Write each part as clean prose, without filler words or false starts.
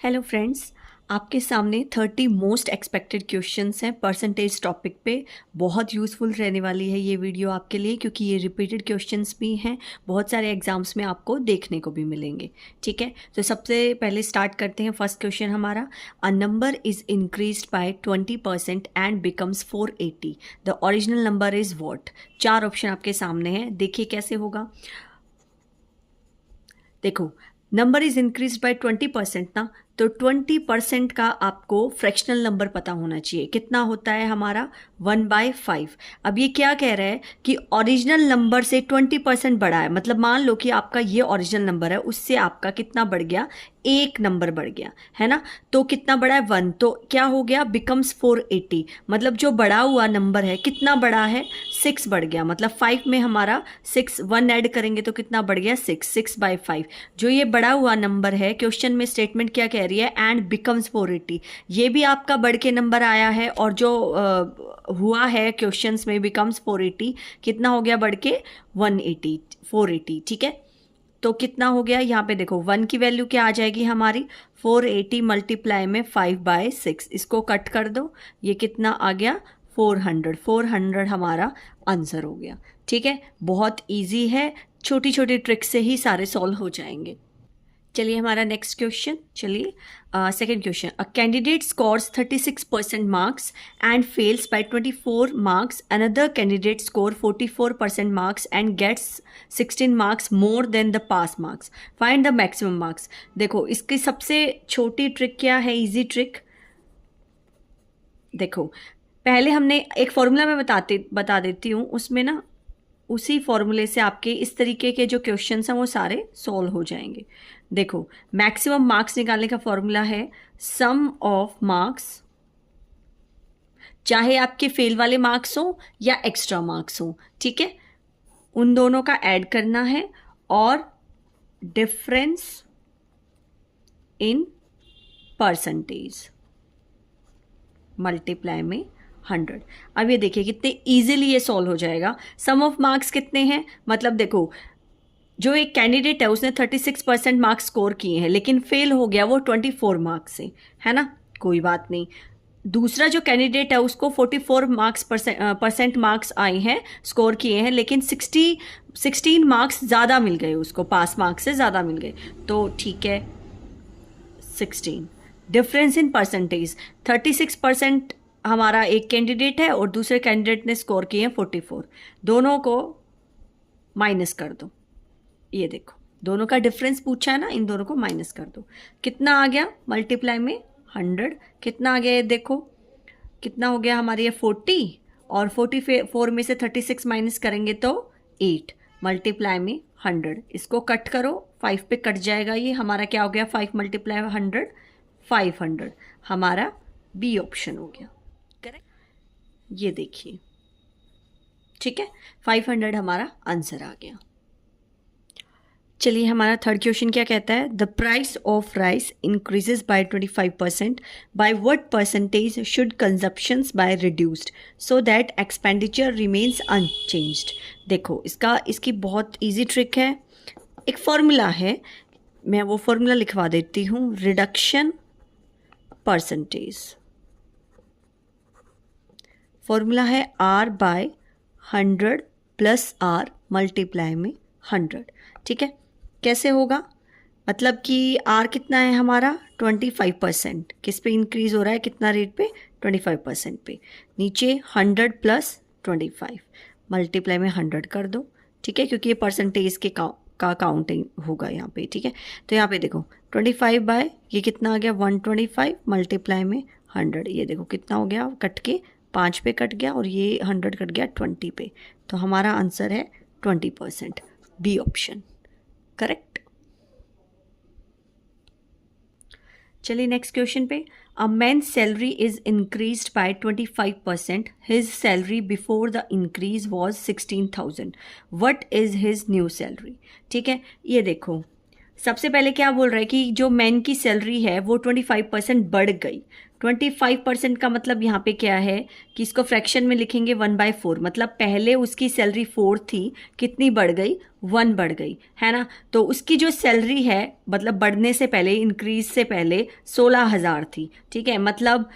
Hello friends, आपके सामने 30 most expected questions हैं परसेंटेज टॉपिक पे। बहुत यूज़फुल रहने वाली है ये वीडियो आपके लिए, क्योंकि ये रिपीटेड क्वेश्चंस भी हैं, बहुत सारे एग्जाम्स में आपको देखने को भी मिलेंगे। ठीक है, तो सबसे पहले स्टार्ट करते हैं। फर्स्ट क्वेश्चन हमारा, a number is increased by 20% and becomes 480, the original number is what. 4 option आपके सामने हैं, देखिए कैसे होगा। देखो, नंबर इज इंक्रीज बाय 20% ना, तो 20% का आपको फ्रैक्शनल नंबर पता होना चाहिए। कितना होता है हमारा 1/5। अब ये क्या कह रहा है कि ओरिजिनल नंबर से 20% बढ़ा है, मतलब मान लो कि आपका ये ओरिजिनल नंबर है, उससे आपका कितना बढ़ गया, एक नंबर बढ़ गया है ना। तो कितना बढ़ा है 1, तो क्या हो गया, बिकम्स 480। मतलब जो बढ़ा हुआ नंबर है कितना बढ़ा है, 6 बढ़ गया। मतलब 5 में हमारा 6 1 ऐड करेंगे तो कितना बढ़ गया, 6/5। जो ये बढ़ा हुआ नंबर है, क्वेश्चन में स्टेटमेंट क्या कह रही है, एंड बिकम्स 480। ये भी आपका बढ़ के नंबर आया है, और जो हुआ है क्वेश्चंस में बिकम्स 480, कितना हो गया बढ़ के 180 480। ठीक है, तो कितना हो गया यहाँ पे देखो, 1 की वैल्यू क्या आ जाएगी हमारी, 480 मल्टीप्लाई में 5/6। इसको कट कर दो, ये कितना आ गया 400 हमारा आंसर हो गया। ठीक है, बहुत इजी है, छोटी छोटी ट्रिक से ही सारे सॉल्व हो जाएंगे। चलिए हमारा नेक्स्ट क्वेश्चन, चलिए second question, a candidate scores 36% marks and fails by 24 marks, another candidate score 44% marks and gets 16 marks more than the pass marks, find the maximum marks. देखो, इसकी सबसे छोटी ट्रिक क्या है, इजी ट्रिक। देखो, पहले हमने एक फॉर्मूला में बता देती हूँ, उसमें ना उसी फॉर्मूले से आपके इस तरीके के जो क्वेश्चंस हैं वो सारे सॉल्व हो जाएंगे। देखो, मैक्सिमम मार्क्स निकालने का फॉर्मूला है सम ऑफ मार्क्स, चाहे आपके फेल वाले मार्क्स हो या एक्स्ट्रा मार्क्स हो, ठीक है, उन दोनों का ऐड करना है, और डिफरेंस इन परसेंटेज मल्टीप्लाई में 100। अब ये देखिए कितने इजीली ये सॉल्व हो जाएगा। सम ऑफ मार्क्स कितने हैं, मतलब देखो, जो एक कैंडिडेट है उसने 36% मार्क्स स्कोर किए हैं, लेकिन फेल हो गया वो 24 मार्क्स से, है ना, कोई बात नहीं। दूसरा जो कैंडिडेट है उसको 44 मार्क्स परसेंट मार्क्स आए हैं, स्कोर किए हैं, लेकिन 16 मार्क्स ज़्यादा मिल गए उसको, पास मार्क्स से ज़्यादा मिल गए, तो ठीक है 16। डिफरेंस इन परसेंटेज, 36% हमारा एक कैंडिडेट है और दूसरे कैंडिडेट ने स्कोर किए हैं 44, दोनों को माइनस कर दो। ये देखो, दोनों का डिफरेंस पूछा है ना, इन दोनों को माइनस कर दो, कितना आ गया मल्टीप्लाई में 100। कितना आ गया ये देखो, कितना हो गया हमारे ये 40, और 44 में से 36 माइनस करेंगे तो 8 मल्टीप्लाई में 100। इसको कट करो, 5 पे कट जाएगा, ये हमारा क्या हो गया, 5 मल्टीप्लाई 100 500, हमारा बी ऑप्शन हो गया करेक्ट। ये देखिए, ठीक है, 500 हमारा आंसर आ गया। चलिए हमारा थर्ड क्वेश्चन क्या कहता है, the price of rice increases by 25%, by what percentage should consumptions by reduced so that expenditure remains unchanged. देखो, इसकी बहुत इजी ट्रिक है, एक फॉर्मूला है, मैं वो फॉर्मूला लिखवा देती हूँ, रिडक्शन परसेंटेज। फॉर्मूला है R/100 प्लस R मल्टीप्लाई में 100। ठीक है, कैसे होगा, मतलब कि R कितना है हमारा 25%, किस पे इंक्रीज हो रहा है, कितना रेट पे, 25% पे, नीचे 100 प्लस 25 मल्टीप्लाई में 100 कर दो। ठीक है, क्योंकि ये परसेंटेज के का काउंटिंग होगा यहाँ पे। ठीक है, तो यहाँ पे देखो 25 बाय ये कितना आ गया 125 मल्टीप्लाई में 100, ये देखो कितना हो गया, कट के 5 पे कट गया, और ये 100 कट गया 20 पे, तो हमारा आंसर है 20%, बी ऑप्शन करेक्ट। चलिए नेक्स्ट क्वेश्चन पे, a man salary is increased bye 25%, his salary before the increase was 16,000, what is his new salary. ठीक है, ये देखो, सबसे पहले क्या बोल रहा है कि जो मैन की सैलरी है वो 25% बढ़ गई। 25% का मतलब यहाँ पे क्या है कि इसको फ्रैक्शन में लिखेंगे 1/4, मतलब पहले उसकी सैलरी 4 थी, कितनी बढ़ गई, 1 बढ़ गई, है ना। तो उसकी जो सैलरी है मतलब बढ़ने से पहले, इंक्रीज से पहले 16,000 थी, ठीक है। मतलब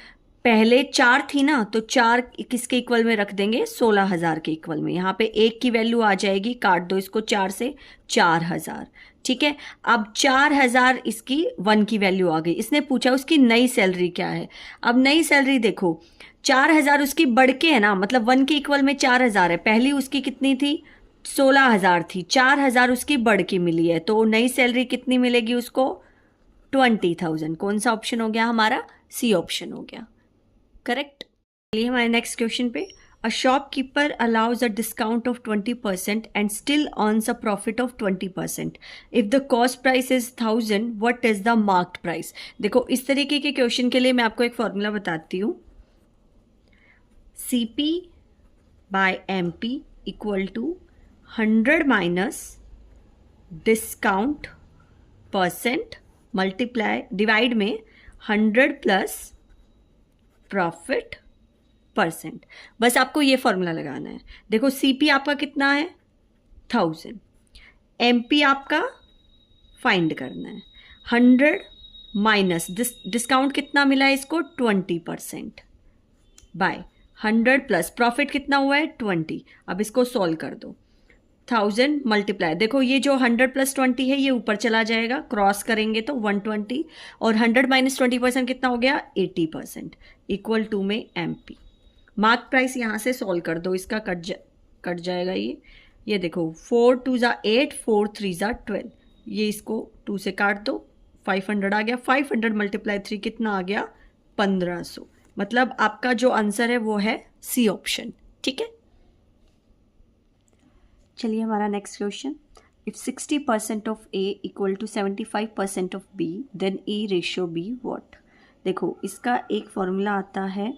पहले 4 थी ना, तो 4 किसके इक्वल में रख देंगे, 16,000 के इक्वल में। यहाँ पे 1 की वैल्यू आ जाएगी, काट दो इसको 4 से, 4,000, ठीक है। अब 4,000 इसकी 1 की वैल्यू आ गई। इसने पूछा उसकी नई सैलरी क्या है। अब नई सैलरी देखो, 4,000 उसकी बढ़ के है ना, मतलब 1 के इक्वल में 4,000 है, पहली उसकी कितनी थी, 16,000 थी, 4,000 उसकी बढ़ के मिली है, तो नई सैलरी कितनी मिलेगी उसको, 20,000। कौन सा ऑप्शन हो गया हमारा, सी ऑप्शन हो गया, करेक्ट। चलिए हमारे नेक्स्ट क्वेश्चन पे, a shopkeeper allows a discount of 20% and still earns a profit of 20%। If the cost price is 1000, what is the marked price. देखो इस तरीके के क्वेश्चन के लिए मैं आपको एक फॉर्मूला बताती हूँ, CP by MP equal to 100 minus discount percent multiply divide में 100 प्लस प्रॉफिट परसेंट। बस आपको ये फॉर्मूला लगाना है। देखो CP आपका कितना है, 1000, MP आपका फाइंड करना है, 100 माइनस डिस्काउंट कितना मिला है इसको, 20%, बाय 100 प्लस प्रॉफिट कितना हुआ है, 20। अब इसको सॉल्व कर दो, 1000 मल्टीप्लाई, देखो ये जो 100 प्लस 20 है ये ऊपर चला जाएगा, क्रॉस करेंगे तो 120, और 100 माइनस 20% कितना हो गया, 80%, इक्वल टू में MP। मार्क प्राइस यहाँ से सॉल्व कर दो, इसका कट जाएगा ये देखो 4 2 ज़ा 8, 4 3 ज़ा 12, ये इसको 2 से काट दो, 500 आ गया, 500 मल्टीप्लाई 3 कितना आ गया, 1500। मतलब आपका जो आंसर है वो है सी ऑप्शन, ठीक है। चलिए हमारा next question, if 60% of A equal to 75% of B, then E ratio B what. देखो इसका एक फॉर्मूला आता है,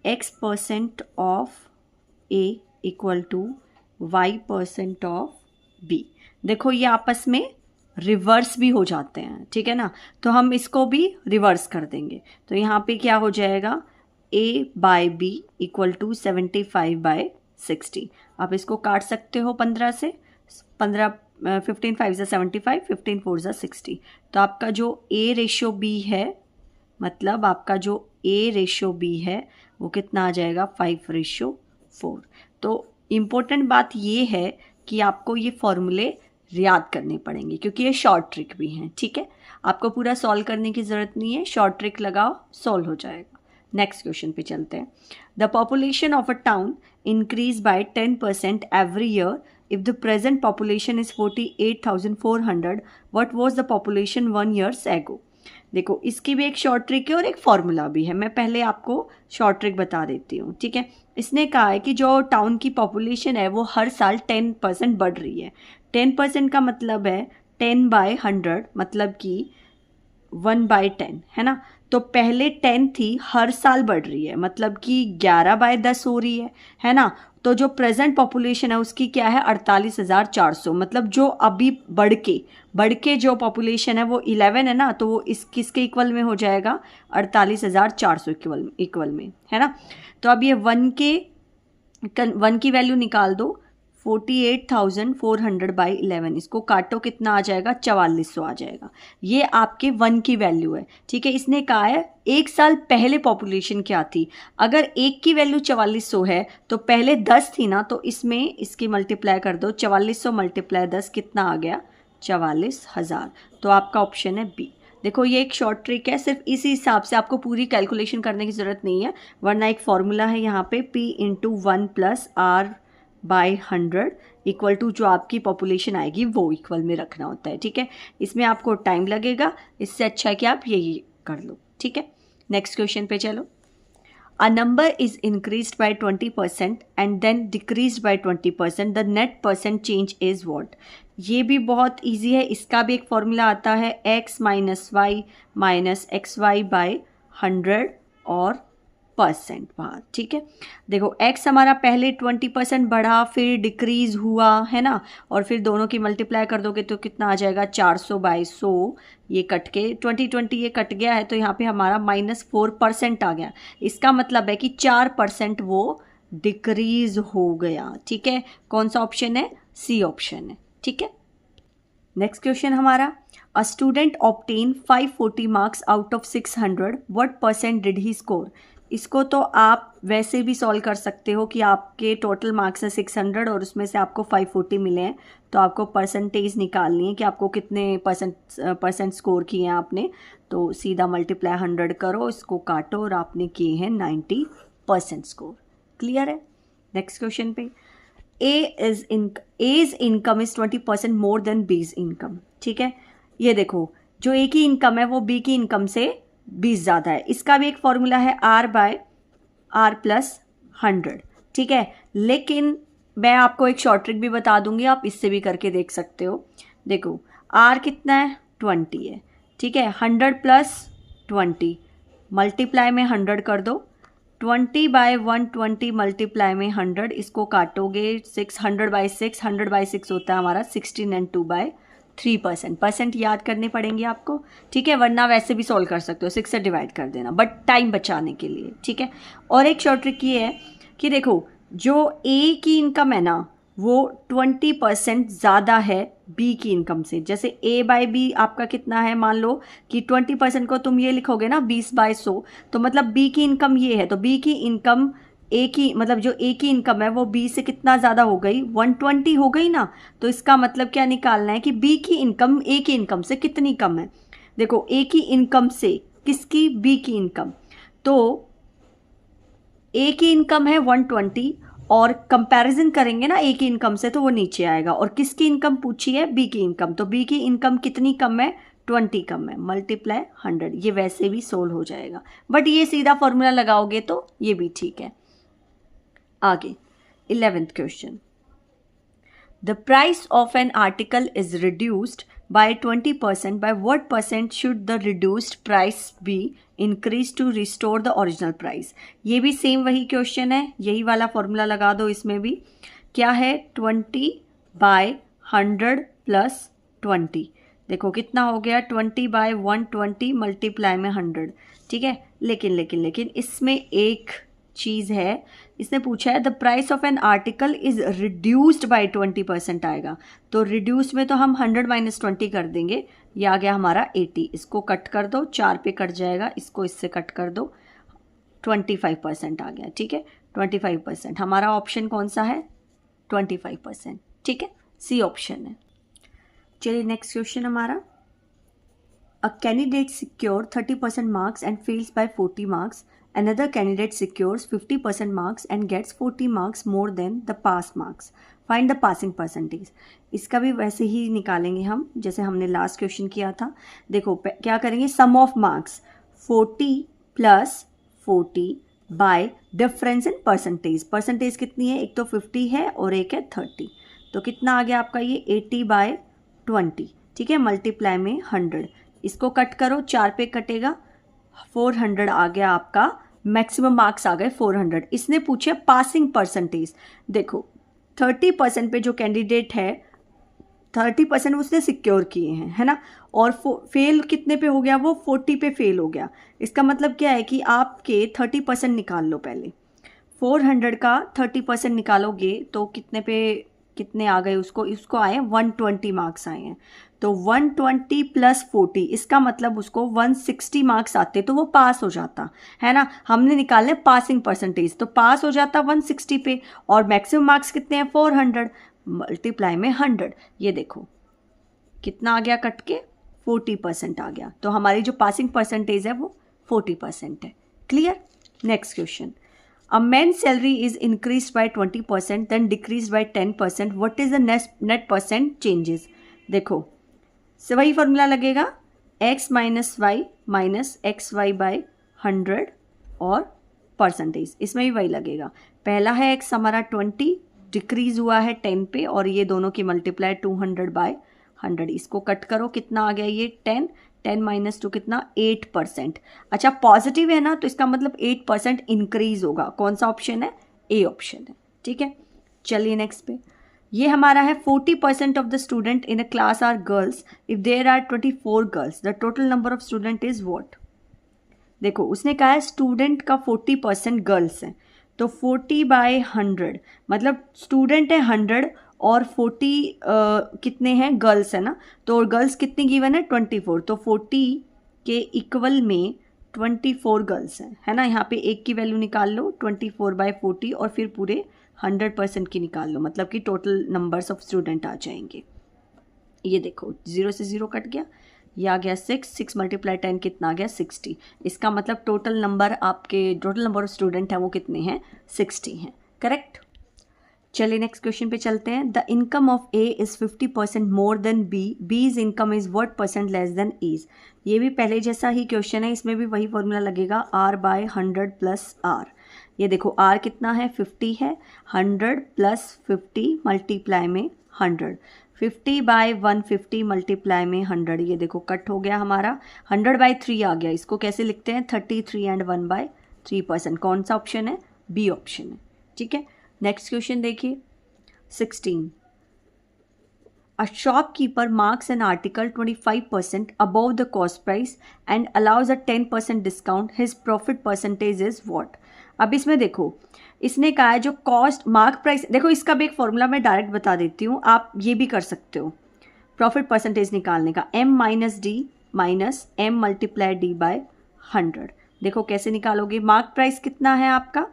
X% of A equal to Y% of B। देखो ये आपस में रिवर्स भी हो जाते हैं, ठीक है ना, तो हम इसको भी रिवर्स कर देंगे। तो यहाँ पे क्या हो जाएगा, A by B equal to 75 by 60। आप इसको काट सकते हो 15 से, 15 5 ज़ा 75, 15 4 ज़ा 60। तो आपका जो A रेशियो B है, मतलब आपका जो A रेशियो B है वो कितना आ जाएगा, 5:4। तो इम्पोर्टेंट बात ये है कि आपको ये फॉर्मूले याद करने पड़ेंगे क्योंकि ये शॉर्ट ट्रिक भी हैं, ठीक है। आपको पूरा सॉल्व करने की ज़रूरत नहीं है, शॉर्ट ट्रिक लगाओ, सॉल्व हो जाएगा। नेक्स्ट क्वेश्चन पे चलते हैं, the population of a town increase by 10% every year if the present population is 48,400, what was the population 1 years ago। देखो इसकी भी एक शॉर्ट ट्रिक है और एक फॉर्मूला भी है, मैं पहले आपको शॉर्ट ट्रिक बता देती हूँ, ठीक है। इसने कहा है कि जो टाउन की पॉपुलेशन है वो हर साल 10% बढ़ रही है। 10% का मतलब है 10/100, मतलब कि 1/10, है ना। तो पहले 10 थी, हर साल बढ़ रही है, मतलब कि 11/10 हो रही है ना। तो जो प्रेजेंट पॉपुलेशन है उसकी क्या है, 48,400, मतलब जो अभी बढ़ के जो पॉपुलेशन है वो 11 है ना, तो वो इस किसके इक्वल में हो जाएगा, 48,400 इक्वल में, है ना। तो अब ये 1 की वैल्यू निकाल दो, 48,400 बाई 11, इसको काटो कितना आ जाएगा, 4400 आ जाएगा। ये आपके 1 की वैल्यू है, ठीक है। इसने कहा है 1 साल पहले पॉपुलेशन क्या थी। अगर 1 की वैल्यू 4400 है तो पहले 10 थी ना, तो इसमें इसकी मल्टीप्लाई कर दो, 4400 मल्टीप्लाई 10 कितना आ गया, 44,000। तो आपका ऑप्शन है बी। देखो ये एक शॉर्ट ट्रिक है, सिर्फ इसी हिसाब से आपको पूरी कैलकुलेशन करने की ज़रूरत नहीं है, वरना एक फॉर्मूला है यहाँ पे P × 1 + R/100 इक्वल टू जो आपकी पॉपुलेशन आएगी वो इक्वल में रखना होता है, ठीक है। इसमें आपको टाइम लगेगा, इससे अच्छा है कि आप यही कर लो, ठीक है। नेक्स्ट क्वेश्चन पे चलो, a number is increased by 20% and then decreased by 20%, the net percent change is what. ये भी बहुत इजी है, इसका भी एक फॉर्मूला आता है, x - y - xy/100 और बाहर, ठीक है। देखो x हमारा पहले 20% बढ़ा, फिर डिक्रीज हुआ, है ना, और फिर दोनों की मल्टीप्लाई कर दोगे तो कितना आ जाएगा 400/100, ये कट के 20 ये कट गया है, तो यहाँ पे हमारा -4% आ गया। इसका मतलब है कि 4% वो डिक्रीज हो गया, ठीक है। कौन सा ऑप्शन है? सी ऑप्शन है, ठीक है। नेक्स्ट क्वेश्चन हमारा, a student obtain 540 marks out of 600, what percent did he score? इसको तो आप वैसे भी सॉल्व कर सकते हो कि आपके टोटल मार्क्स है 600 और उसमें से आपको 540 मिले हैं, तो आपको परसेंटेज निकालनी है कि आपको कितने परसेंट स्कोर किए हैं आपने। तो सीधा मल्टीप्लाई 100 करो, इसको काटो और आपने किए हैं 90% स्कोर। क्लियर है? नेक्स्ट क्वेश्चन पे, A's income is 20% more than B's income, ठीक है। ये देखो, जो A की इनकम है वो B की इनकम से 20 ज़्यादा है। इसका भी एक फॉर्मूला है R/R+100, ठीक है। लेकिन मैं आपको एक शॉर्ट ट्रिक भी बता दूंगी, आप इससे भी करके देख सकते हो। देखो, R कितना है? 20 है, ठीक है। 100 + 20 मल्टीप्लाई में 100 कर दो, 20/120 मल्टीप्लाई में 100, इसको काटोगे 600/6, 100/6 होता है हमारा 16 एंड 2/3%। परसेंट याद करने पड़ेंगे आपको, ठीक है, वरना वैसे भी सॉल्व कर सकते हो, 6 से डिवाइड कर देना, बट टाइम बचाने के लिए, ठीक है। और एक शॉर्ट ट्रिक ये है कि देखो, जो ए की इनकम है ना वो 20% ज़्यादा है बी की इनकम से। जैसे A/B आपका कितना है, मान लो कि 20% को तुम ये लिखोगे ना 20/100, तो मतलब बी की इनकम ये है, तो बी की इनकम ए की, मतलब जो ए की इनकम है वो बी से कितना ज़्यादा हो गई, 120 हो गई ना। तो इसका मतलब क्या निकालना है कि बी की इनकम ए की इनकम से कितनी कम है। देखो, ए की इनकम से किसकी? बी की इनकम। तो ए की इनकम है 120 और कंपैरिजन करेंगे ना ए की इनकम से तो वो नीचे आएगा। और किसकी इनकम पूछी है? बी की इनकम। तो बी की इनकम कितनी कम है? 20 कम है, मल्टीप्लाई 100। ये वैसे भी सोल्व हो जाएगा, बट ये सीधा फॉर्मूला लगाओगे तो ये भी ठीक है। आगे 11th question, the price of an article is reduced by 20%, by what percent should the reduced price be increased to restore the original price? ये भी सेम वही क्वेश्चन है, यही वाला फॉर्मूला लगा दो। इसमें भी क्या है? 20/100 + 20, देखो कितना हो गया, 20/120 मल्टीप्लाई में 100, ठीक है। लेकिन इसमें एक चीज़ है, इसने पूछा है the price of an article is reduced by 20% आएगा। तो रिड्यूस में तो हम 100 - 20 कर देंगे, ये आ गया हमारा 80। इसको कट कर दो, 4 पे कट जाएगा, इसको इससे कट कर दो, 25% आ गया, ठीक है। 25% हमारा ऑप्शन कौन सा है? 25%, ठीक है, सी ऑप्शन है। चलिए नेक्स्ट क्वेश्चन हमारा, a candidate secure 30% marks and fails by 40 marks, another candidate secures 50% marks and gets 40 marks more than the pass marks. Find the passing percentage. इसका भी वैसे ही निकालेंगे हम जैसे हमने लास्ट क्वेश्चन किया था। देखो क्या करेंगे, sum of marks 40 + 40 by difference in percentage. Percentage कितनी है? एक तो 50 है और एक है 30, तो कितना आ गया आपका ये 80/20, ठीक है, मल्टीप्लाई में 100। इसको कट करो, 4 पे कटेगा, 400 आ गया आपका, मैक्सिमम मार्क्स आ गए 400। इसने पूछे पासिंग परसेंटेज। देखो 30% पे जो कैंडिडेट है 30% उसने सिक्योर किए हैं, है ना, और फेल कितने पे हो गया? वो 40 पे फेल हो गया। इसका मतलब क्या है कि आपके 30% निकाल लो पहले, 400 का 30% निकालोगे तो कितने आ गए? उसको आए 120 मार्क्स आए हैं। तो 120 + 40, इसका मतलब उसको 160 मार्क्स आते तो वो पास हो जाता, है ना। हमने निकालने पासिंग परसेंटेज, तो पास हो जाता 160 पे, और मैक्सिमम मार्क्स कितने हैं? 400 मल्टीप्लाई में 100। ये देखो कितना आ गया कट के, 40% आ गया। तो हमारी जो पासिंग परसेंटेज है वो 40% है। Clear? Next question, a man's salary is increased by 20% then decreased by 10%, what is the net percent changes? देखो वही फॉर्मूला लगेगा, x - y - xy/100 और परसेंटेज, इसमें भी वही लगेगा। पहला है x हमारा 20, डिक्रीज हुआ है 10 पे, और ये दोनों की मल्टीप्लाई 200/100। इसको कट करो, कितना आ गया ये 10, 10 माइनस 2 कितना 8%। अच्छा पॉजिटिव है ना, तो इसका मतलब 8% इंक्रीज होगा। कौन सा ऑप्शन है? ए ऑप्शन है। ठीक है, चलिए नेक्स्ट पे। ये हमारा है 40% of the student in a class are girls if there are 24 girls the total number of student is what. देखो उसने कहा है स्टूडेंट का 40% गर्ल्स हैं, तो 40/100 मतलब स्टूडेंट है 100 और 40 कितने हैं गर्ल्स है ना, तो गर्ल्स कितनी गिवन है 24, तो 40 के इक्वल में 24 गर्ल्स हैं, है ना। यहाँ पे एक की वैल्यू निकाल लो 24/40 और फिर पूरे 100% की निकाल लो, मतलब कि टोटल नंबर्स ऑफ स्टूडेंट आ जाएंगे। ये देखो 0 से 0 कट गया, ये आ गया 6 मल्टीप्लाई 10 कितना आ गया 60। इसका मतलब टोटल नंबर ऑफ स्टूडेंट है वो कितने हैं 60 हैं। करेक्ट। चलिए नेक्स्ट क्वेश्चन पे चलते हैं। The income of A is 50% more than B, B's income is what percent less than A's. ये भी पहले जैसा ही क्वेश्चन है, इसमें भी वही फॉर्मूला लगेगा R/100 प्लस R। ये देखो R कितना है 50 है, 100 प्लस 50 मल्टीप्लाई में 100, 50/150 मल्टीप्लाई में 100। ये देखो कट हो गया हमारा, 100/3 आ गया। इसको कैसे लिखते हैं 33 एंड 1/3%। कौन सा ऑप्शन है? बी ऑप्शन है। ठीक है, नेक्स्ट क्वेश्चन देखिए 16। A shopkeeper marks an article 25% above the cost price and allows a 10% discount. His profit percentage is what? अब इसमें देखो इसने कहा है जो कॉस्ट मार्क प्राइस, देखो इसका भी एक फॉर्मूला मैं डायरेक्ट बता देती हूँ, आप ये भी कर सकते हो प्रॉफिट परसेंटेज निकालने का। M-D minus M multiply D/100। देखो कैसे निकालोगे, मार्क प्राइस कितना है आपका,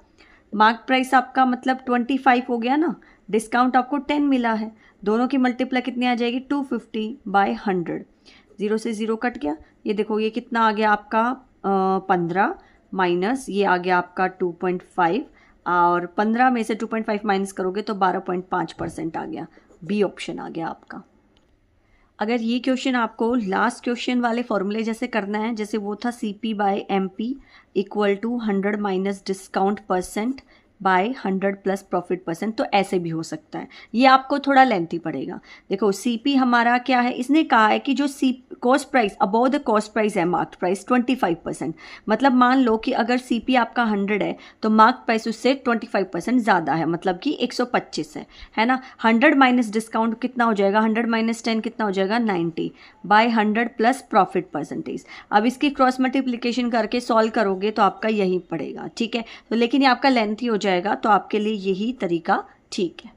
मार्क प्राइस आपका मतलब 25 हो गया ना, डिस्काउंट आपको 10 मिला है, दोनों की मल्टीप्लाई कितनी आ जाएगी 250/100। 0 से 0 कट गया। ये देखो ये कितना आ गया आपका 15 माइनस ये आ गया आपका 2.5 और 15 में से 2.5 माइनस करोगे तो 12.5% आ गया। बी ऑप्शन आ गया आपका। अगर ये क्वेश्चन आपको लास्ट क्वेश्चन वाले फॉर्मूले जैसे करना है, जैसे वो था CP/MP equal to 100 minus discount percent by 100 plus profit percent, तो ऐसे भी हो सकता है। ये आपको थोड़ा लेंथी पड़ेगा। देखो CP हमारा क्या है, इसने कहा है कि जो cost price above the cost price है मार्क प्राइस 25%, मतलब मान लो कि अगर CP आपका 100 है तो मार्क प्राइस उससे 25% ज़्यादा है, मतलब कि 125 है ना। 100 माइनस डिस्काउंट कितना हो जाएगा, 100 माइनस 10 कितना हो जाएगा 90/100 प्लस प्रॉफिट परसेंटेज। अब इसकी क्रॉस मल्टीप्लिकेशन करके सॉल्व करोगे तो आपका यही पड़ेगा। ठीक है, तो लेकिन ये आपका लेंथी हो जाएगा, तो आपके लिए यही तरीका ठीक है।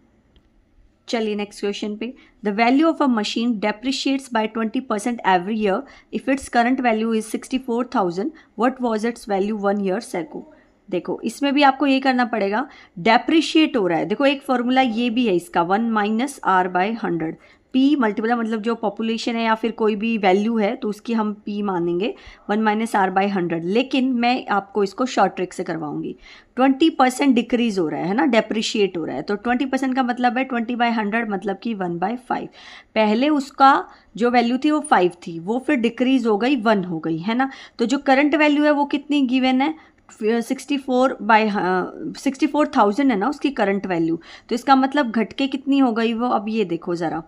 चलिए नेक्स्ट क्वेश्चन पे। The value of a machine depreciates by 20% every year if its current value is 64,000, what was its value 1 year ago. देखो इसमें भी आपको ये करना पड़ेगा, डेप्रिशिएट हो रहा है। देखो एक फॉर्मूला ये भी है इसका 1 माइनस R/100। P मल्टीप्लाई मतलब जो पॉपुलेशन है या फिर कोई भी वैल्यू है तो उसकी हम P मानेंगे 1 माइनस R/100। लेकिन मैं आपको इसको शॉर्ट ट्रिक से करवाऊंगी। 20% डिक्रीज हो रहा है ना, डेप्रिशिएट हो रहा है, तो 20% का मतलब है 20/100 मतलब कि 1/5। पहले उसका जो वैल्यू थी वो 5 थी, वो फिर डिक्रीज हो गई 1 हो गई, है ना। तो जो करंट वैल्यू है वो कितनी गिवन है 64,000 है ना उसकी करंट वैल्यू, तो इसका मतलब घट के कितनी हो गई वो। अब ये देखो ज़रा,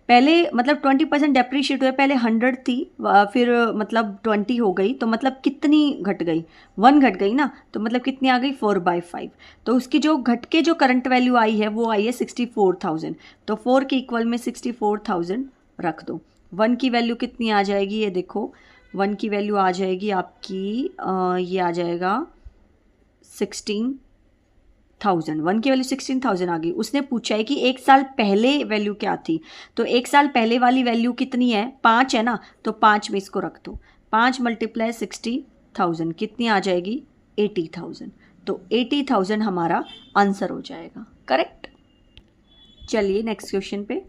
पहले मतलब 20% डेप्रीशिएट हुआ, पहले 100 थी फिर मतलब 20 हो गई, तो मतलब कितनी घट गई 1 घट गई ना, तो मतलब कितनी आ गई 4/5। तो उसकी जो घट के जो करंट वैल्यू आई है वो आई है 64,000, तो 4 के इक्वल में 64,000 रख दो। 1 की वैल्यू कितनी आ जाएगी, ये देखो 1 की वैल्यू आ जाएगी आपकी ये आ जाएगा 16,000। 1 की वैल्यू 16,000 आ गई। उसने पूछा है कि 1 साल पहले वैल्यू क्या थी, तो 1 साल पहले वाली वैल्यू कितनी है 5 है ना, तो 5 में इसको रख दो। 5 मल्टीप्लाई 60,000 कितनी आ जाएगी 80,000, तो 80,000 हमारा आंसर हो जाएगा। करेक्ट। चलिए नेक्स्ट क्वेश्चन पे।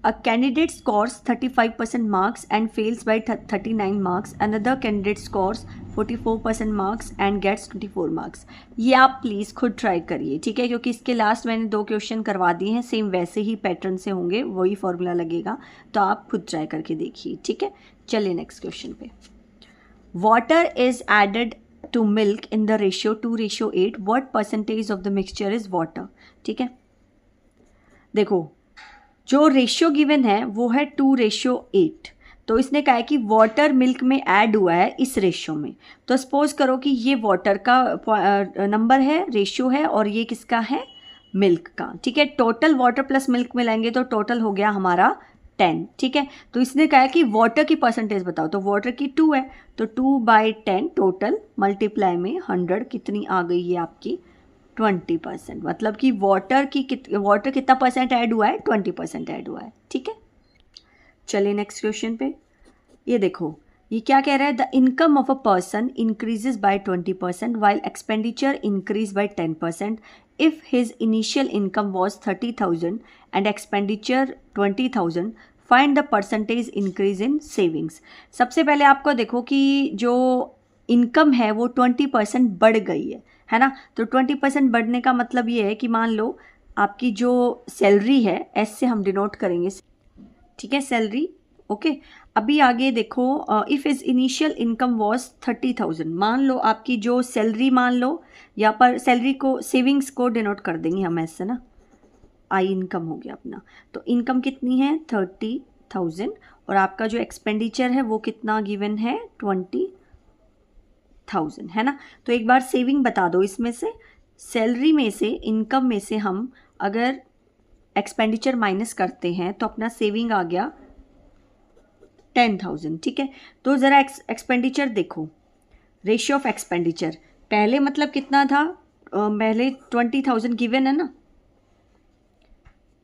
A candidate scores 35% marks and fails by 39 marks. Another candidate scores 44% marks and gets 24 marks. ये आप प्लीज़ खुद ट्राई करिए, ठीक है, क्योंकि इसके लास्ट मैंने 2 क्वेश्चन करवा दिए हैं, सेम वैसे ही पैटर्न से होंगे, वही फॉर्मूला लगेगा, तो आप खुद ट्राई करके देखिए। ठीक है, चलिए नेक्स्ट क्वेश्चन पे। Water is added to milk in the ratio 2:8, what percentage of the mixture is water. ठीक है, देखो जो रेशियो गिवन है वो है 2:8, तो इसने कहा है कि वाटर मिल्क में ऐड हुआ है इस रेशियो में। तो सपोज करो कि ये वाटर का नंबर है, रेशियो है, और ये किसका है, मिल्क का। ठीक है, टोटल वाटर प्लस मिल्क मिलाएंगे तो टोटल हो गया हमारा 10। ठीक है, तो इसने कहा है कि वाटर की परसेंटेज बताओ, तो वाटर की 2 है, तो 2/10 टोटल मल्टीप्लाई में 100 कितनी आ गई है आपकी 20%। मतलब कि वाटर कितना परसेंट ऐड हुआ है, 20% ऐड हुआ है। ठीक है, चलिए नेक्स्ट क्वेश्चन पे। ये देखो ये क्या कह रहा है, the income of a person increases by 20% while expenditure increase by 10%। If his initial income was 30,000 and expenditure 20,000, find the percentage increase in savings. सबसे पहले आपको देखो कि जो इनकम है वो 20% बढ़ गई है ना। तो 20% बढ़ने का मतलब ये है कि मान लो आपकी जो सैलरी है, एस से हम डिनोट करेंगे, ठीक है, सैलरी। ओके, अभी आगे देखो, if is initial income was 30,000, मान लो आपकी जो सैलरी, मान लो यहाँ पर सैलरी को, सेविंग्स को डिनोट कर देंगे हम ऐसे ना, आई इनकम हो गया अपना। तो इनकम कितनी है 30,000, और आपका जो एक्सपेंडिचर है वो कितना गिवन है 20,000, है ना। तो एक बार सेविंग बता दो, इसमें से सैलरी में से, इनकम में से हम अगर एक्सपेंडिचर माइनस करते हैं तो अपना सेविंग आ गया 10,000। ठीक है, तो ज़रा एक्सपेंडिचर देखो, रेशियो ऑफ एक्सपेंडिचर पहले मतलब कितना था, पहले 20,000 गिवन है ना,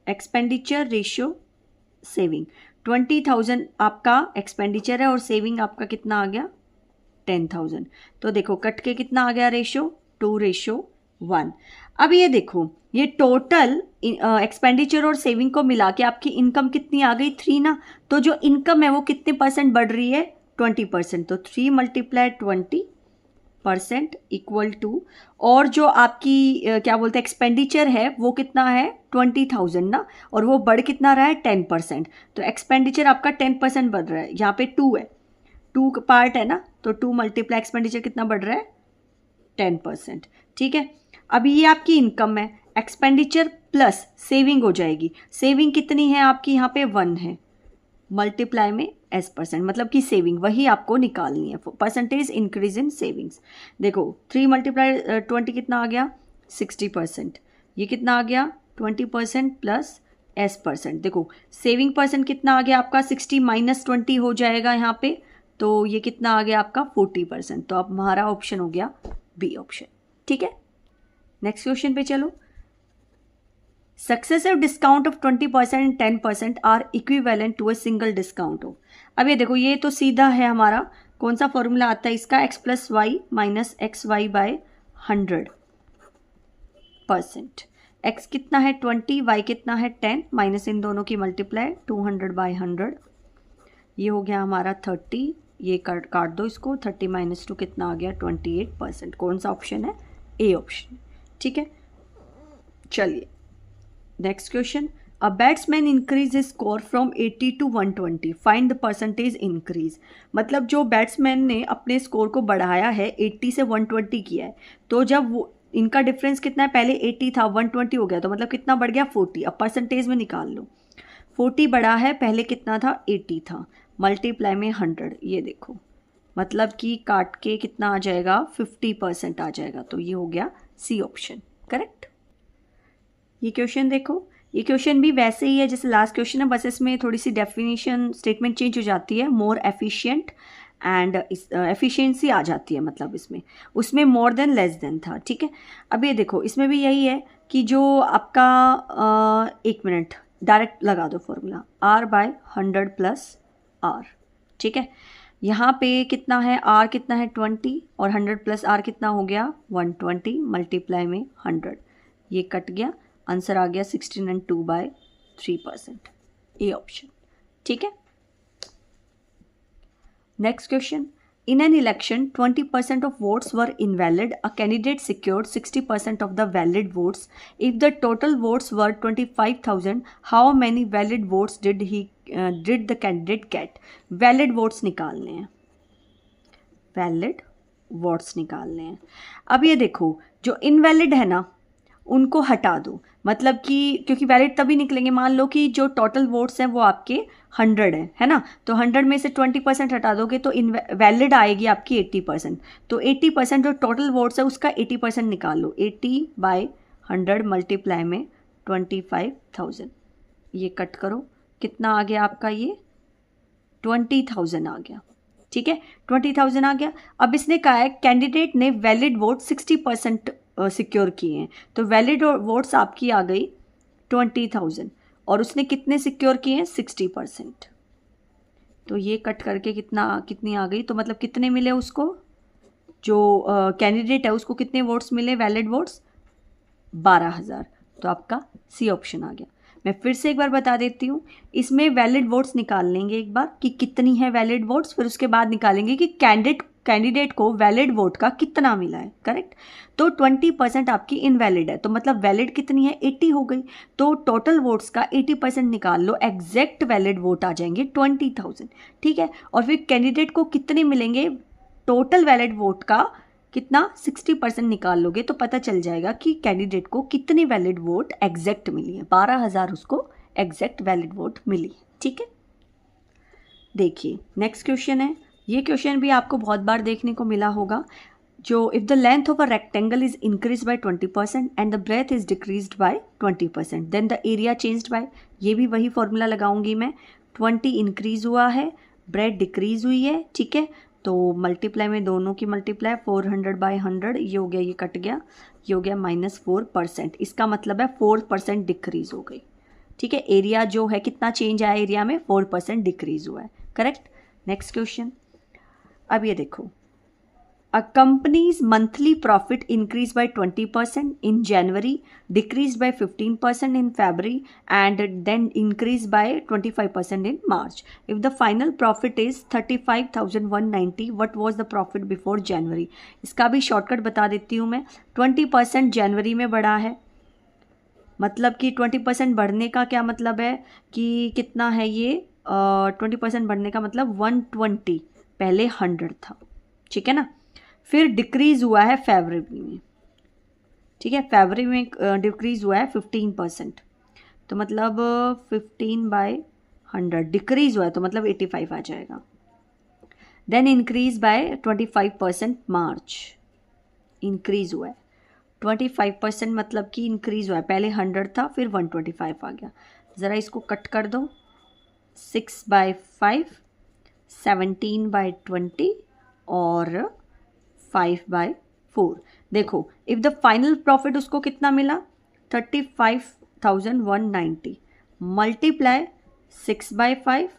एक्सपेंडिचर रेशियो सेविंग, 20,000 आपका एक्सपेंडिचर है और सेविंग आपका कितना आ गया 10,000। तो देखो कट के कितना आ गया रेशियो 2:1। अब ये देखो ये टोटल एक्सपेंडिचर और सेविंग को मिला के आपकी इनकम कितनी आ गई 3 ना। तो जो इनकम है वो कितने परसेंट बढ़ रही है 20%। तो 3 × 20% इक्वल टू, और जो आपकी क्या बोलते हैं एक्सपेंडिचर है वो कितना है 20,000 ना, और वो बढ़ कितना रहा है 10%। तो एक्सपेंडिचर आपका 10% बढ़ रहा है, यहाँ पे 2 है, 2 पार्ट है ना, तो 2 × एक्सपेंडिचर कितना बढ़ रहा है 10%। ठीक है, अभी ये आपकी इनकम है, एक्सपेंडिचर प्लस सेविंग हो जाएगी। सेविंग कितनी है आपकी यहाँ पे 1 है, मल्टीप्लाई में S%, मतलब कि सेविंग वही आपको निकालनी है, परसेंटेज इंक्रीज इन सेविंग्स। देखो 3 × 20 कितना आ गया 60%, ये कितना आ गया 20% प्लस S%। देखो सेविंग परसेंट कितना आ गया आपका 60 - 20 हो जाएगा यहाँ पे, तो ये कितना आ गया आपका 40%। तो अब हमारा ऑप्शन हो गया बी ऑप्शन। ठीक है, नेक्स्ट क्वेश्चन पे चलो। Successive discount of 20% and 10% are equivalent to a single discount of. अब ये देखो ये तो सीधा है हमारा, कौन सा फॉर्मूला आता है इसका, x + y - xy/100%। x कितना है 20, y कितना है 10, माइनस इन दोनों की मल्टीप्लाई 200/100, ये हो गया हमारा 30, ये काट दो इसको, 30 - 2 कितना आ गया 28%। कौन सा ऑप्शन है, ए ऑप्शन। ठीक है, चलिए next question. A batsman increase his score from 80 to 120, find the percentage increase. मतलब जो बैट्समैन ने अपने स्कोर को बढ़ाया है 80 से 120 किया है, तो जब वो इनका डिफरेंस कितना है, पहले 80 था 120 हो गया, तो मतलब कितना बढ़ गया 40। अब परसेंटेज में निकाल लो, 40 बढ़ा है, पहले कितना था 80 था, मल्टीप्लाई में 100, ये देखो मतलब कि काट के कितना आ जाएगा 50% आ जाएगा। तो ये हो गया सी ऑप्शन करेक्ट। ये क्वेश्चन देखो, ये क्वेश्चन भी वैसे ही है जैसे लास्ट क्वेश्चन है, बस इसमें थोड़ी सी डेफिनेशन स्टेटमेंट चेंज हो जाती है, मोर एफिशिएंट एंड एफिशिएंसी आ जाती है, मतलब इसमें, उसमें मोर देन लेस देन था। ठीक है, अब ये देखो इसमें भी यही है कि जो आपका 1 मिनट डायरेक्ट लगा दो फॉर्मूला, R/100 + R। ठीक है, यहाँ पे कितना है R कितना है 20, और 100 + R कितना हो गया 120, मल्टीप्लाई में 100, ये कट गया, आंसर आ गया 16 and 2/3%, ए ऑप्शन। ठीक है, next question. In an election 20% of votes were invalid, a candidate secured 60% of the valid votes. If the total votes were 25,000, how many valid votes did the candidate get. Valid votes निकालने हैं, valid votes निकालने हैं। अब ये देखो जो invalid है ना, उनको हटा दो, मतलब कि क्योंकि वैलिड तभी निकलेंगे, मान लो कि जो टोटल वोट्स हैं वो आपके 100 है ना, तो 100 में से 20% हटा दोगे तो इन वैलिड आएगी आपकी 80%। तो 80% जो टोटल वोट्स है उसका 80% निकाल लो, 80/100 मल्टीप्लाई में 25,000, ये कट करो, कितना आ गया आपका, ये 20,000 आ गया। ठीक है, 20,000 आ गया। अब इसने कहा है कैंडिडेट ने वैलिड वोट 60% सिक्योर किए हैं, तो वैलिड वोट्स आपकी आ गई 20,000 और उसने कितने सिक्योर किए हैं 60%। तो ये कट करके कितनी आ गई, तो मतलब कितने मिले उसको, जो कैंडिडेट है उसको कितने वोट्स मिले, वैलिड वोट्स 12,000। तो आपका सी ऑप्शन आ गया। मैं फिर से एक बार बता देती हूँ, इसमें वैलिड वोट्स निकाल लेंगे एक बार कि कितनी है वैलिड वोट्स, फिर उसके बाद निकालेंगे कि कैंडिडेट को वैलिड वोट का कितना मिला है, करेक्ट। तो 20% आपकी इनवैलिड है, तो मतलब वैलिड कितनी है 80 हो गई, तो टोटल वोट्स का 80% निकाल लो, एग्जैक्ट वैलिड वोट आ जाएंगे 20,000। ठीक है, और फिर कैंडिडेट को कितने मिलेंगे, टोटल वैलिड वोट का कितना 60% निकाल लोगे तो पता चल जाएगा कि कैंडिडेट को कितनी वैलिड वोट एग्जैक्ट मिली है, 12,000 उसको एग्जैक्ट वैलिड वोट मिली है। ठीक है, देखिए नेक्स्ट क्वेश्चन है, ये क्वेश्चन भी आपको बहुत बार देखने को मिला होगा, जो if the length of a rectangle is increase by 20% and the breath is decreased by 20% then the area changed by, ये भी वही फॉर्मूला लगाऊंगी मैं, 20 इंक्रीज हुआ है, ब्रेथ डिक्रीज हुई है। ठीक है, तो मल्टीप्लाई में दोनों की मल्टीप्लाई 400/100, ये हो गया, ये कट गया, ये हो गया -4%, इसका मतलब है 4% डिक्रीज हो गई। ठीक है, एरिया जो है कितना चेंज आया एरिया में, 4% डिक्रीज हुआ है, करेक्ट। नेक्स्ट क्वेश्चन, अब ये देखो, a company's monthly profit increase by 20% in January, decrease by 15% in February, and then increase by 25% in March. If the final profit is 35,190, what was the profit before January? इसका भी shortcut बता देती हूँ मैं, 20% जनवरी में बढ़ा है, मतलब कि 20% बढ़ने का क्या मतलब है कि कितना है ये, 20% बढ़ने का मतलब 120, पहले 100 था। ठीक है ना, फिर डिक्रीज हुआ है फरवरी में। ठीक है, फरवरी में डिक्रीज हुआ है 15%, तो मतलब 15/100 डिक्रीज हुआ है, तो मतलब 85 आ जाएगा। Then increase by 25% marks, increase हुआ है 25%, मतलब कि इंक्रीज हुआ है, पहले 100 था फिर 125 आ गया। ज़रा इसको कट कर दो, 6/5, 17/20 और 5/4। देखो इफ़ द फाइनल प्रॉफिट उसको कितना मिला, 35,190 मल्टीप्लाई 6/5,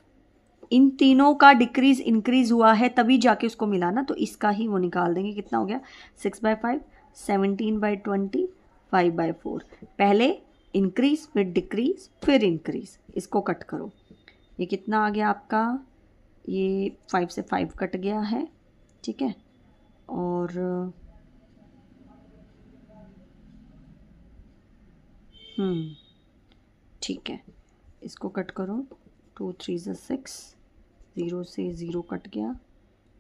इन तीनों का डिक्रीज इंक्रीज हुआ है तभी जाके उसको मिला ना, तो इसका ही वो निकाल देंगे, कितना हो गया 6/5, 17/20, 5/4, पहले इंक्रीज फिर डिक्रीज फिर इंक्रीज, इसको कट करो, ये कितना आ गया आपका, ये 5 से 5 कट गया है। ठीक है, और ठीक है, इसको कट करो, 2 3 6, 0 से 0 कट गया।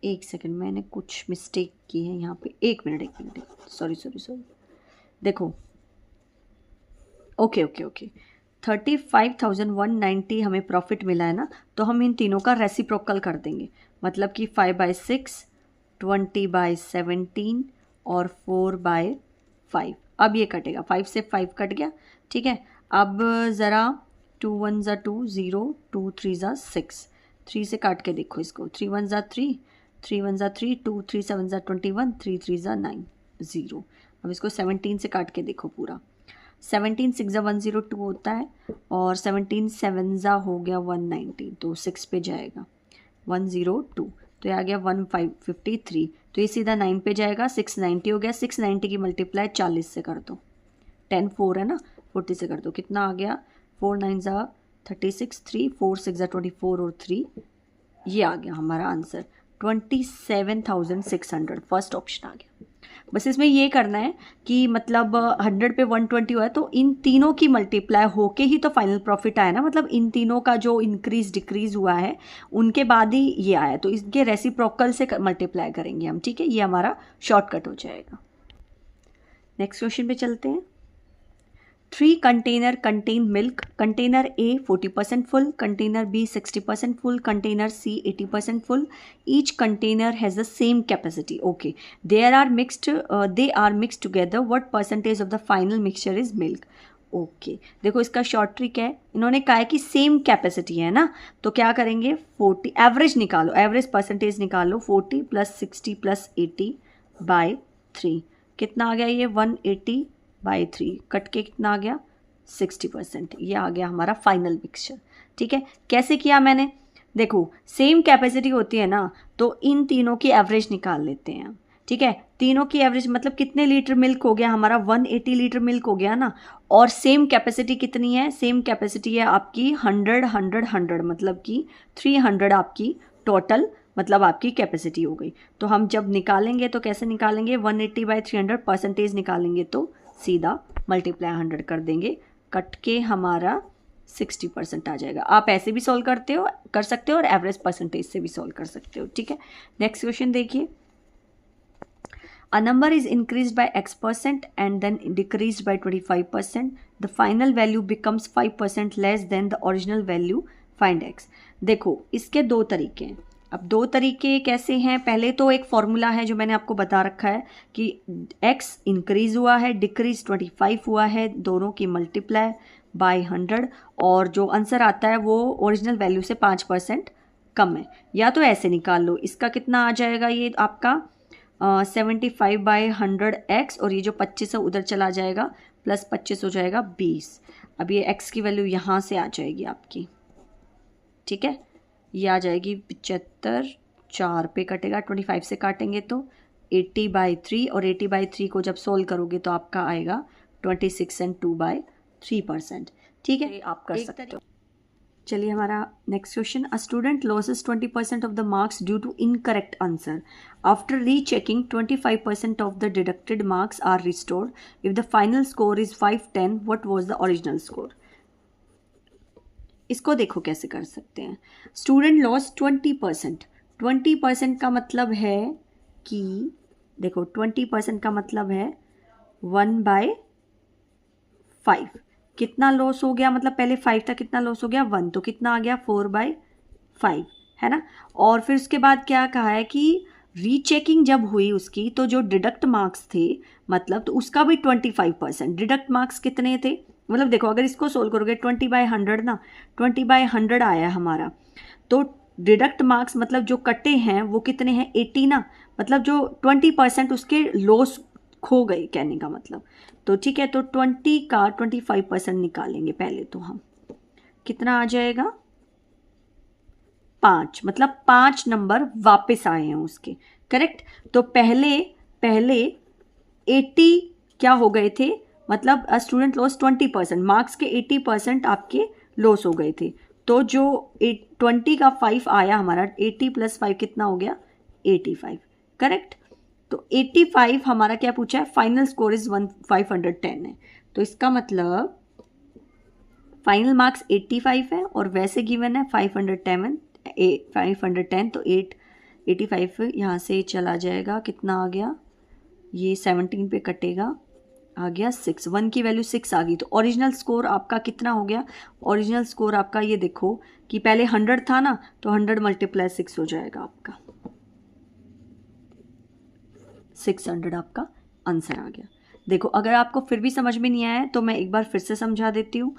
एक सेकंड, मैंने कुछ मिस्टेक की है यहाँ पे, एक मिनट, सॉरी, देखो, ओके 35,190 हमें प्रॉफिट मिला है ना, तो हम इन तीनों का रेसिप्रोकल कर देंगे, मतलब कि 5/6, 20/17 और 4/5। अब ये कटेगा, 5 से 5 कट गया। ठीक है, अब ज़रा 2 1 ज़ा 2 0, 2 3 ज़ा 6, 3 से काट के देखो इसको, 3 1 ज़ा 3, 3 1 ज़ा 3, 2 3 7 ज़ा 21, 3 3 ज़ा 9, 0। अब इसको 17 से काट के देखो पूरा, 17 6 ज़ा 102 होता है, और 17 7 ज़ा हो गया 190, तो 6 पे जाएगा 102, तो ये आ गया 1553, तो ये सीधा 9 पे जाएगा, 690 हो गया, 690 की मल्टीप्लाई 40 से कर दो, 10 4 है ना, 40 से कर दो, कितना आ गया, 4 9 ज़ा 36, 3 4 6 ज़ा 24 और 3, ये आ गया हमारा आंसर 27,600, फर्स्ट ऑप्शन आ गया। बस इसमें ये करना है कि मतलब 100 पे 120 हुआ है, तो इन तीनों की मल्टीप्लाई होके ही तो फाइनल प्रॉफिट आया ना, मतलब इन तीनों का जो इंक्रीज डिक्रीज हुआ है उनके बाद ही ये आया, तो इसके रेसिप्रोकल से मल्टीप्लाई करेंगे हम। ठीक है, ये हमारा शॉर्टकट हो जाएगा। नेक्स्ट क्वेश्चन पे चलते हैं। 3 container contain milk. Container A 40% full, container B 60% full, container C 80% full. Each container has the same capacity. Okay, they are mixed together. What percentage of the final mixture is milk? Okay देखो इसका short trick है, इन्होंने कहा है कि same capacity है ना, तो क्या करेंगे 40 एवरेज निकालो, एवरेज परसेंटेज निकालो 40 + 60 + 80/3 कितना आ गया ये 180/3 कट के कितना आ गया 60%, ये आ गया हमारा फाइनल मिक्सचर। ठीक है, कैसे किया मैंने, देखो सेम कैपेसिटी होती है ना तो इन तीनों की एवरेज निकाल लेते हैं। ठीक है, तीनों की एवरेज मतलब कितने लीटर मिल्क हो गया हमारा 180 लीटर मिल्क हो गया ना, और सेम कैपेसिटी कितनी है, सेम कैपेसिटी है आपकी 100 मतलब कि 300 आपकी टोटल मतलब आपकी कैपेसिटी हो गई। तो हम जब निकालेंगे तो कैसे निकालेंगे 180/300 परसेंटेज निकालेंगे तो सीधा मल्टीप्लाई 100 कर देंगे, कट के हमारा 60% आ जाएगा। आप ऐसे भी सॉल्व कर सकते हो और एवरेज परसेंटेज से भी सॉल्व कर सकते हो। ठीक है, नेक्स्ट क्वेश्चन देखिए, a number is increased by x% and then decreased by 25%. The final value becomes 5% less than the original value. Find x. देखो इसके दो तरीके हैं। अब दो तरीके कैसे हैं, पहले तो एक फॉर्मूला है जो मैंने आपको बता रखा है कि x इंक्रीज हुआ है, डिक्रीज 25 हुआ है, दोनों की मल्टीप्लाई बाय 100 और जो आंसर आता है वो ओरिजिनल वैल्यू से 5% कम है। या तो ऐसे निकाल लो, इसका कितना आ जाएगा ये आपका 75/100x और ये जो 25 है उधर चला जाएगा प्लस 25 हो जाएगा 20। अब ये x की वैल्यू यहाँ से आ जाएगी आपकी। ठीक है, ये आ जाएगी 75, 4 पे कटेगा 25 से काटेंगे तो 80/3 और 80/3 को जब सोल्व करोगे तो आपका आएगा 26 and 2/3%। ठीक है, आप कर सकते हो। चलिए हमारा next question, a student loses 20% of the marks due to incorrect answer. After rechecking 25% of the deducted marks are restored. If the final score is 510, what was the original score. इसको देखो कैसे कर सकते हैं। स्टूडेंट लॉस 20%, 20% का मतलब है कि देखो 20% का मतलब है 1/5। कितना लॉस हो गया, मतलब पहले 5 था, कितना लॉस हो गया 1, तो कितना आ गया 4/5 है ना। और फिर उसके बाद क्या कहा है कि रीचेकिंग जब हुई उसकी तो जो डिडक्ट मार्क्स थे मतलब तो उसका भी 25%। डिडक्ट मार्क्स कितने थे, मतलब देखो अगर इसको सोल्व करोगे 20/100 ना, 20/100 आया हमारा, तो डिडक्ट मार्क्स मतलब जो कटे हैं वो कितने हैं 80 ना, मतलब जो 20% उसके लॉस खो गए कहने का मतलब। तो ठीक है, तो 20 का 25% निकालेंगे पहले, तो हम कितना आ जाएगा 5, मतलब 5 नंबर वापस आए हैं उसके, करेक्ट। तो पहले 80 क्या हो गए थे, मतलब स्टूडेंट लॉस 20%, मार्क्स के 80% आपके लॉस हो गए थे। तो जो 20 का 5 आया हमारा, 80 + 5 कितना हो गया 85, करेक्ट। तो 85 हमारा क्या पूछा है, फाइनल स्कोर इज 510 है, तो इसका मतलब फाइनल मार्क्स 85 है और वैसे गिवन है 510, तो 85 यहाँ से चला जाएगा, कितना आ गया ये 17 पे कटेगा, आ गया 6, 1 की वैल्यू 6 आ गई। तो ओरिजिनल स्कोर आपका कितना हो गया, ओरिजिनल स्कोर आपका ये देखो कि पहले 100 था ना, तो 100 × 6 हो जाएगा आपका 600, आपका आंसर आ गया। देखो अगर आपको फिर भी समझ में नहीं आया तो मैं एक बार फिर से समझा देती हूँ।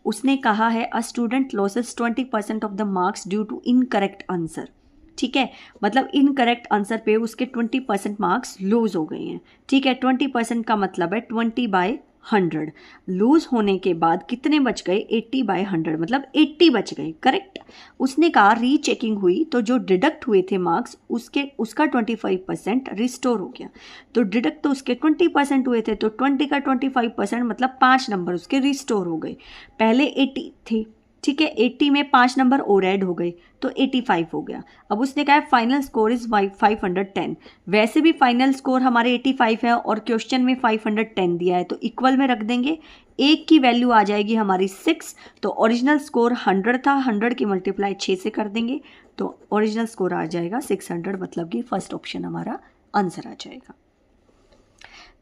उसने कहा है a student loses 20% of the marks due to incorrect answer. ठीक है, मतलब इनकरेक्ट आंसर पे उसके 20% मार्क्स लूज हो गए हैं। ठीक है, 20% का मतलब है 20/100, लूज होने के बाद कितने बच गए 80/100, मतलब 80 बच गए, करेक्ट। उसने कहा रीचेकिंग हुई तो जो डिडक्ट हुए थे मार्क्स उसका 25% रिस्टोर हो गया। तो डिडक्ट तो उसके 20% हुए थे, तो 20 का 25% मतलब 5 नंबर उसके रिस्टोर हो गए। पहले 80 थे, ठीक है, 80 में 5 नंबर और ऐड हो गए तो 85 हो गया। अब उसने कहा है फाइनल स्कोर इज 510, वैसे भी फाइनल स्कोर हमारे 85 है और क्वेश्चन में 510 दिया है, तो इक्वल में रख देंगे, एक की वैल्यू आ जाएगी हमारी 6, तो ओरिजिनल स्कोर 100 था, 100 की मल्टीप्लाई 6 से कर देंगे तो ओरिजिनल स्कोर आ जाएगा 600, मतलब कि फर्स्ट ऑप्शन हमारा आंसर आ जाएगा।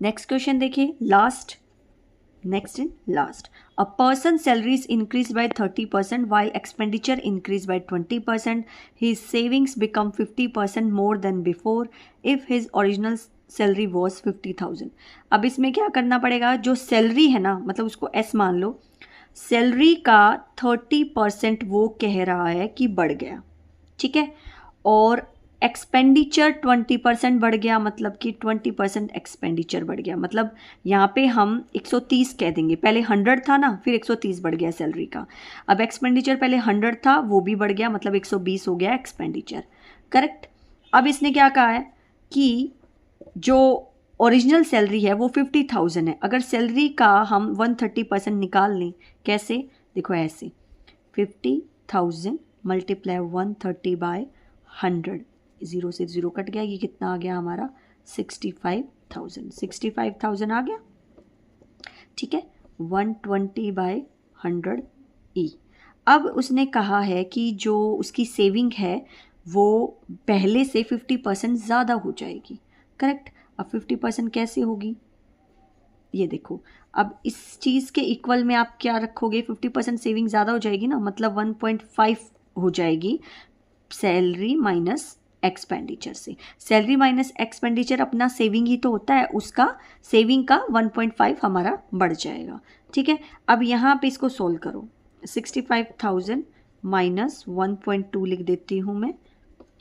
नेक्स्ट क्वेश्चन देखिए, last next and last, a person salaries increase by 30% while expenditure increase by 20%, his savings become 50% more then before if his original salary was 50,000। अब इसमें क्या करना पड़ेगा, जो सैलरी है ना, मतलब उसको एस मान लो, सैलरी का 30% वो कह रहा है कि बढ़ गया, ठीक है, और एक्सपेंडिचर 20% बढ़ गया, मतलब कि 20% एक्सपेंडिचर बढ़ गया। मतलब यहाँ पे हम 130 कह देंगे, पहले 100 था ना, फिर 130 बढ़ गया सैलरी का। अब एक्सपेंडिचर पहले 100 था, वो भी बढ़ गया, मतलब 120 हो गया एक्सपेंडिचर, करेक्ट। अब इसने क्या कहा है कि जो ओरिजिनल सैलरी है वो 50,000 है। अगर सैलरी का हम 130% निकाल लें, कैसे, देखो ऐसे, 50,000 मल्टीप्लाई 130 बाय 100, ज़ीरो से ज़ीरो कट गया, ये कितना आ गया हमारा 65,000 आ गया, ठीक है, 120 बाय 100 ई। अब उसने कहा है कि जो उसकी सेविंग है वो पहले से 50% ज़्यादा हो जाएगी, करेक्ट। अब 50% कैसे होगी, ये देखो, अब इस चीज़ के इक्वल में आप क्या रखोगे, 50% सेविंग ज़्यादा हो जाएगी ना, मतलब 1.5 हो जाएगी सैलरी माइनस एक्सपेंडिचर से। सैलरी माइनस एक्सपेंडिचर अपना सेविंग ही तो होता है, उसका सेविंग का 1.5 हमारा बढ़ जाएगा, ठीक है। अब यहाँ पे इसको सोल्व करो, 65,000 माइनस 1.2 लिख देती हूँ मैं।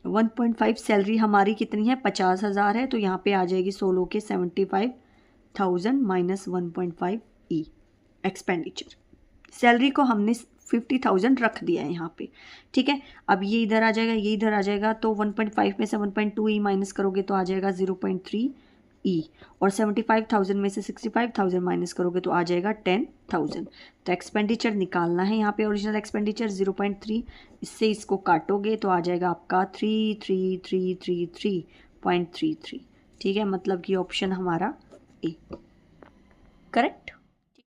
1.5 सैलरी हमारी कितनी है, 50,000 है, तो यहाँ पे आ जाएगी 16 के 75,000 माइनस 1.5 ई एक्सपेंडिचर। सैलरी को हमने 50,000 रख दिया है यहाँ पे, ठीक है। अब ये इधर आ जाएगा, ये इधर आ जाएगा, तो 1.5 में से 1.2 ई माइनस करोगे तो आ जाएगा 0.3 ई, और 75,000 में से 65,000 माइनस करोगे तो आ जाएगा 10,000। तो एक्सपेंडिचर निकालना है यहाँ पे, ओरिजिनल एक्सपेंडिचर 0.3, इससे इसको काटोगे तो आ जाएगा आपका 3333.33, ठीक है, मतलब कि ऑप्शन हमारा ए, करेक्ट।